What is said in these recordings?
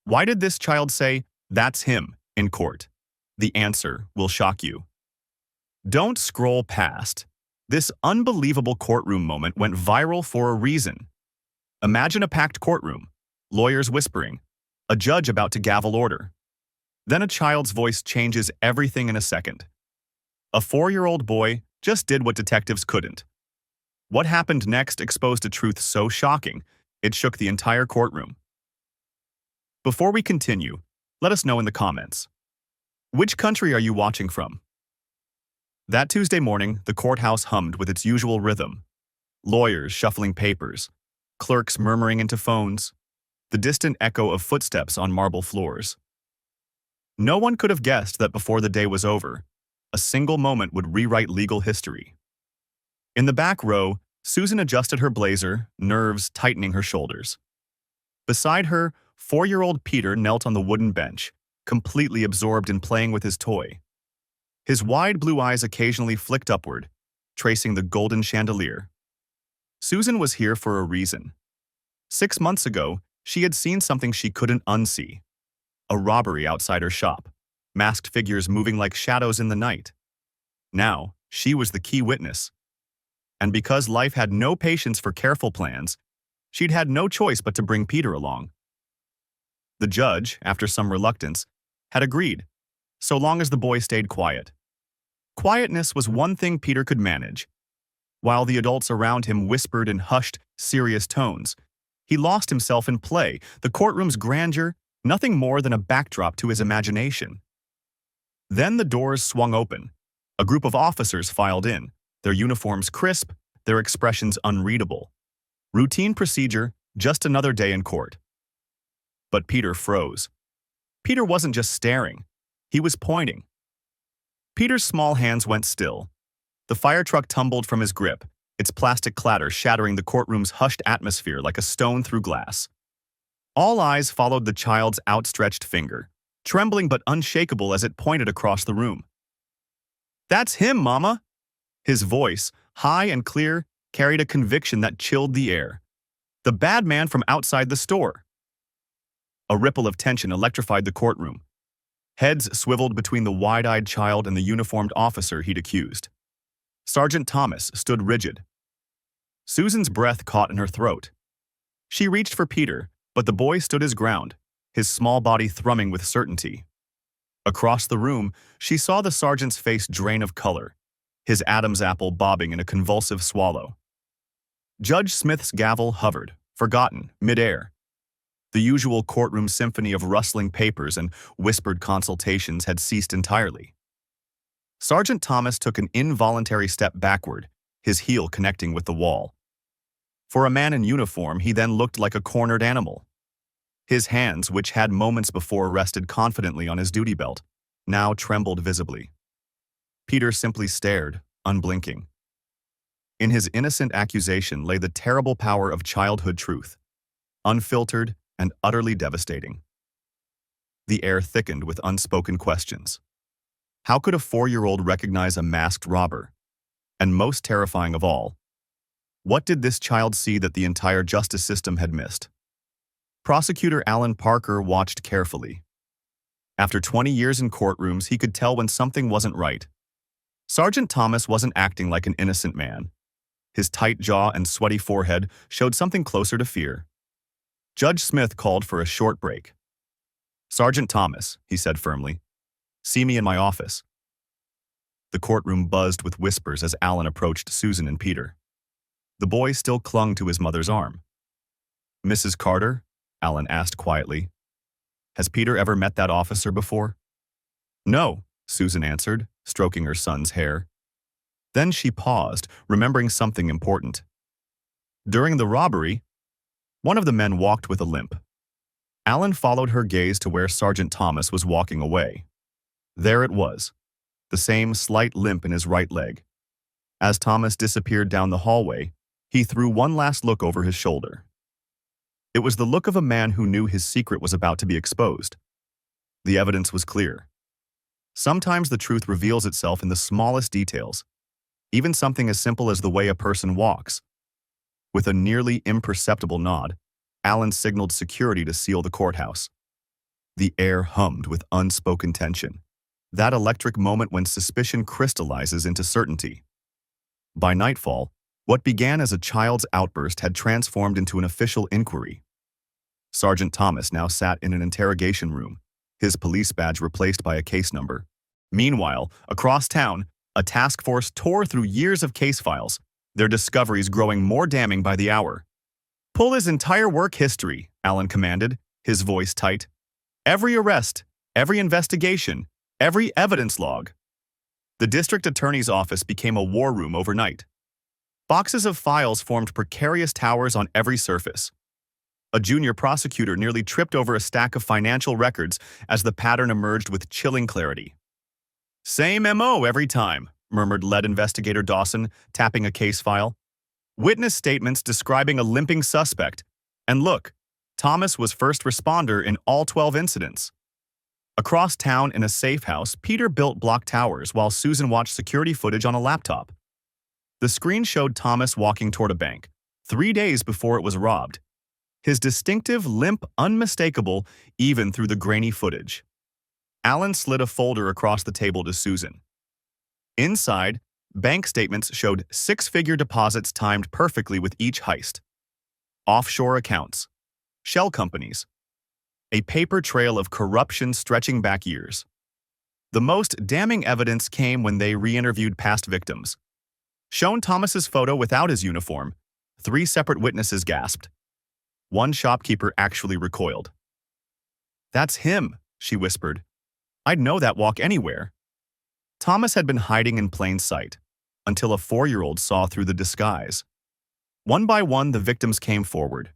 Why did this child say, "That's him," in court? The answer will shock you. Don't scroll past. This unbelievable courtroom moment went viral for a reason. Imagine a packed courtroom, lawyers whispering, a judge about to gavel order. Then a child's voice changes everything in a second. A 4-year-old boy just did what detectives couldn't. What happened next exposed a truth so shocking, it shook the entire courtroom. Before we continue, let us know in the comments. Which country are you watching from? That Tuesday morning, the courthouse hummed with its usual rhythm. Lawyers shuffling papers, clerks murmuring into phones, the distant echo of footsteps on marble floors. No one could have guessed that before the day was over, a single moment would rewrite legal history. In the back row, Susan adjusted her blazer, nerves tightening her shoulders. Beside her, 4-year-old Peter knelt on the wooden bench, completely absorbed in playing with his toy. His wide blue eyes occasionally flicked upward, tracing the golden chandelier. Susan was here for a reason. 6 months ago, she had seen something she couldn't unsee. A robbery outside her shop, masked figures moving like shadows in the night. Now, she was the key witness. And because life had no patience for careful plans, she'd had no choice but to bring Peter along. The judge, after some reluctance, had agreed, so long as the boy stayed quiet. Quietness was one thing Peter could manage. While the adults around him whispered in hushed, serious tones, he lost himself in play, the courtroom's grandeur, nothing more than a backdrop to his imagination. Then the doors swung open. A group of officers filed in, their uniforms crisp, their expressions unreadable. Routine procedure, just another day in court. But Peter froze. Peter wasn't just staring. He was pointing. Peter's small hands went still. The fire truck tumbled from his grip, its plastic clatter shattering the courtroom's hushed atmosphere like a stone through glass. All eyes followed the child's outstretched finger, trembling but unshakable as it pointed across the room. "That's him, Mama!" His voice, high and clear, carried a conviction that chilled the air. The bad man from outside the store. A ripple of tension electrified the courtroom. Heads swiveled between the wide-eyed child and the uniformed officer he'd accused. Sergeant Thomas stood rigid. Susan's breath caught in her throat. She reached for Peter, but the boy stood his ground, his small body thrumming with certainty. Across the room, she saw the sergeant's face drain of color, his Adam's apple bobbing in a convulsive swallow. Judge Smith's gavel hovered, forgotten, midair. The usual courtroom symphony of rustling papers and whispered consultations had ceased entirely. Sergeant Thomas took an involuntary step backward, his heel connecting with the wall. For a man in uniform, he then looked like a cornered animal. His hands, which had moments before rested confidently on his duty belt, now trembled visibly. Peter simply stared, unblinking. In his innocent accusation lay the terrible power of childhood truth, unfiltered and utterly devastating. The air thickened with unspoken questions. How could a 4-year-old recognize a masked robber? And most terrifying of all, what did this child see that the entire justice system had missed? Prosecutor Alan Parker watched carefully. After 20 years in courtrooms, he could tell when something wasn't right. Sergeant Thomas wasn't acting like an innocent man. His tight jaw and sweaty forehead showed something closer to fear. Judge Smith called for a short break. "Sergeant Thomas," he said firmly, "see me in my office." The courtroom buzzed with whispers as Alan approached Susan and Peter. The boy still clung to his mother's arm. "Mrs. Carter?" Alan asked quietly. "Has Peter ever met that officer before?" "No," Susan answered, stroking her son's hair. Then she paused, remembering something important. "During the robbery, one of the men walked with a limp." Alan followed her gaze to where Sergeant Thomas was walking away. There it was, the same slight limp in his right leg. As Thomas disappeared down the hallway, he threw one last look over his shoulder. It was the look of a man who knew his secret was about to be exposed. The evidence was clear. Sometimes the truth reveals itself in the smallest details, even something as simple as the way a person walks. With a nearly imperceptible nod, Alan signaled security to seal the courthouse. The air hummed with unspoken tension. That electric moment when suspicion crystallizes into certainty. By nightfall, what began as a child's outburst had transformed into an official inquiry. Sergeant Thomas now sat in an interrogation room, his police badge replaced by a case number. Meanwhile, across town, a task force tore through years of case files, their discoveries growing more damning by the hour. "Pull his entire work history," Allen commanded, his voice tight. "Every arrest, every investigation, every evidence log." The district attorney's office became a war room overnight. Boxes of files formed precarious towers on every surface. A junior prosecutor nearly tripped over a stack of financial records as the pattern emerged with chilling clarity. "Same MO every time," murmured lead investigator Dawson, tapping a case file. "Witness statements describing a limping suspect. And look, Thomas was first responder in all 12 incidents." Across town in a safe house, Peter built block towers while Susan watched security footage on a laptop. The screen showed Thomas walking toward a bank, 3 days before it was robbed. His distinctive limp unmistakable even through the grainy footage. Allen slid a folder across the table to Susan. Inside, bank statements showed 6-figure deposits timed perfectly with each heist. Offshore accounts. Shell companies. A paper trail of corruption stretching back years. The most damning evidence came when they re-interviewed past victims. Shown Thomas's photo without his uniform, 3 separate witnesses gasped. One shopkeeper actually recoiled. "That's him," she whispered. "I'd know that walk anywhere." Thomas had been hiding in plain sight, until a 4-year-old saw through the disguise. One by one, the victims came forward.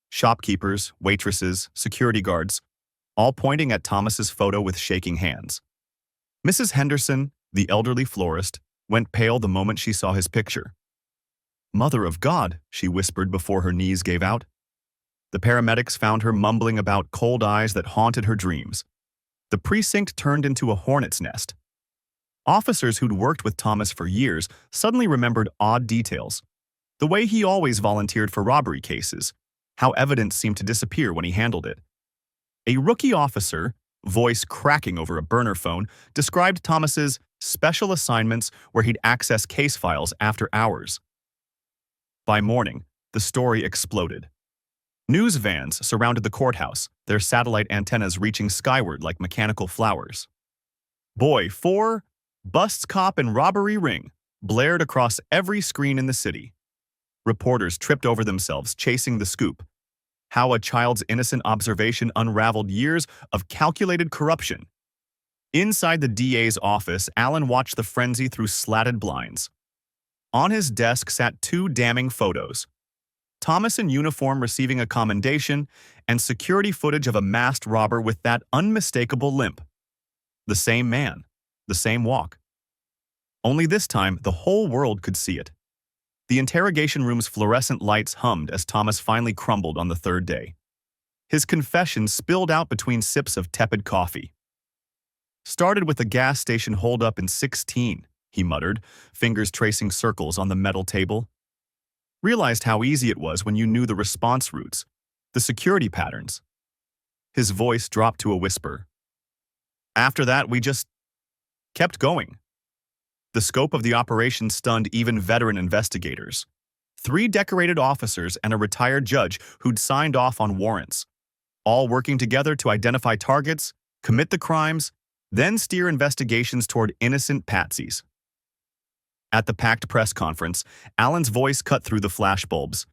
Shopkeepers, waitresses, security guards, all pointing at Thomas's photo with shaking hands. Mrs. Henderson, the elderly florist, went pale the moment she saw his picture. "Mother of God," she whispered before her knees gave out. The paramedics found her mumbling about cold eyes that haunted her dreams. The precinct turned into a hornet's nest. Officers who'd worked with Thomas for years suddenly remembered odd details. The way he always volunteered for robbery cases, how evidence seemed to disappear when he handled it. A rookie officer, voice cracking over a burner phone, described Thomas's special assignments where he'd access case files after hours. By morning, the story exploded. News vans surrounded the courthouse, their satellite antennas reaching skyward like mechanical flowers. "Boy 4, busts cop in robbery ring," blared across every screen in the city. Reporters tripped over themselves chasing the scoop. How a child's innocent observation unraveled years of calculated corruption. Inside the DA's office, Allen watched the frenzy through slatted blinds. On his desk sat 2 damning photos. Thomas in uniform receiving a commendation, and security footage of a masked robber with that unmistakable limp. The same man, the same walk. Only this time, the whole world could see it. The interrogation room's fluorescent lights hummed as Thomas finally crumbled on the 3rd day. His confession spilled out between sips of tepid coffee. "Started with a gas station holdup in 16, he muttered, fingers tracing circles on the metal table. Realized how easy it was when you knew the response routes, the security patterns. His voice dropped to a whisper. After that, we just kept going. The scope of the operation stunned even veteran investigators. 3 decorated officers and a retired judge who'd signed off on warrants, all working together to identify targets, commit the crimes, then steer investigations toward innocent patsies. At the packed press conference, Allen's voice cut through the flashbulbs.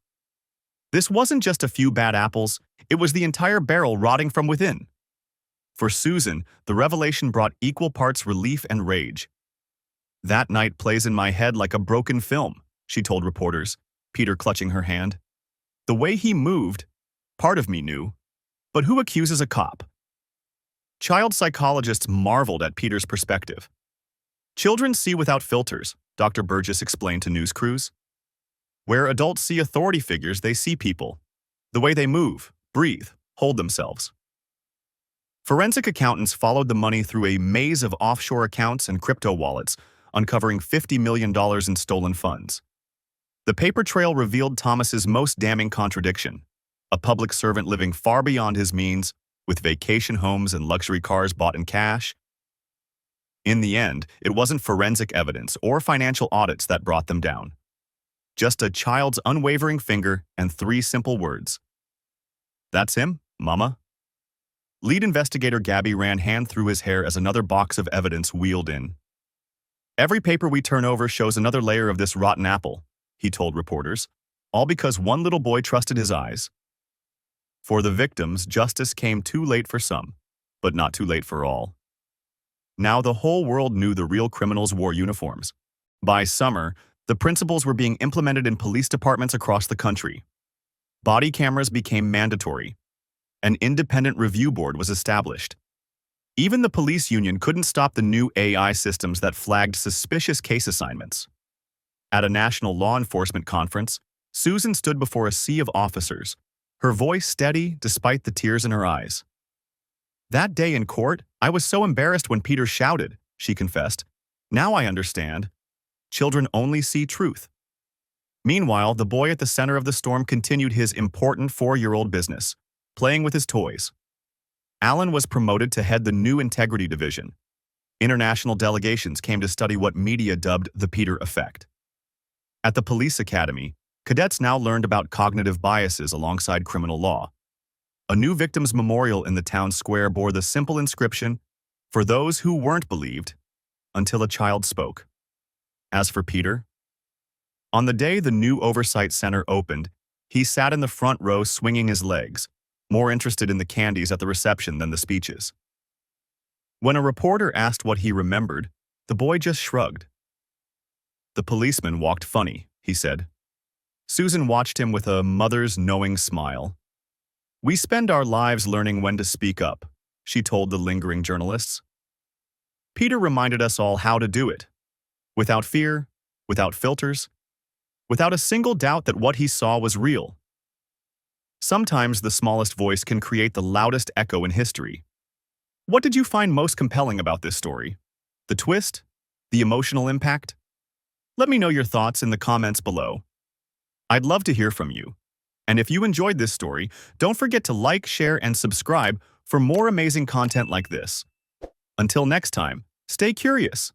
This wasn't just a few bad apples, it was the entire barrel rotting from within. For Susan, the revelation brought equal parts relief and rage. "That night plays in my head like a broken film," she told reporters, Peter clutching her hand. "The way he moved, part of me knew. But who accuses a cop?" Child psychologists marveled at Peter's perspective. "Children see without filters," Dr. Burgess explained to news crews. "Where adults see authority figures, they see people. The way they move, breathe, hold themselves." Forensic accountants followed the money through a maze of offshore accounts and crypto wallets, uncovering $50 million in stolen funds. The paper trail revealed Thomas's most damning contradiction: a public servant living far beyond his means, with vacation homes and luxury cars bought in cash. In the end, it wasn't forensic evidence or financial audits that brought them down. Just a child's unwavering finger and 3 simple words. "That's him, Mama." Lead investigator Gabby ran hand through his hair as another box of evidence wheeled in. "Every paper we turn over shows another layer of this rotten apple," he told reporters, all because one little boy trusted his eyes. For the victims, justice came too late for some, but not too late for all. Now the whole world knew the real criminals wore uniforms. By summer, the principles were being implemented in police departments across the country. Body cameras became mandatory. An independent review board was established. Even the police union couldn't stop the new AI systems that flagged suspicious case assignments. At a national law enforcement conference, Susan stood before a sea of officers, her voice steady despite the tears in her eyes. "That day in court, I was so embarrassed when Peter shouted," she confessed. "Now I understand. Children only see truth." Meanwhile, the boy at the center of the storm continued his important 4-year-old business, playing with his toys. Alan was promoted to head the new Integrity Division. International delegations came to study what media dubbed the Peter effect. At the police academy, cadets now learned about cognitive biases alongside criminal law. A new victims' memorial in the town square bore the simple inscription, "For those who weren't believed, until a child spoke." As for Peter, on the day the new oversight center opened, he sat in the front row swinging his legs, more interested in the candies at the reception than the speeches. When a reporter asked what he remembered, the boy just shrugged. "The policeman walked funny," he said. Susan watched him with a mother's knowing smile. "We spend our lives learning when to speak up," she told the lingering journalists. Peter reminded us all how to do it. Without fear, without filters, without a single doubt that what he saw was real. Sometimes the smallest voice can create the loudest echo in history. What did you find most compelling about this story? The twist? The emotional impact? Let me know your thoughts in the comments below. I'd love to hear from you. And if you enjoyed this story, don't forget to like, share, and subscribe for more amazing content like this. Until next time, stay curious.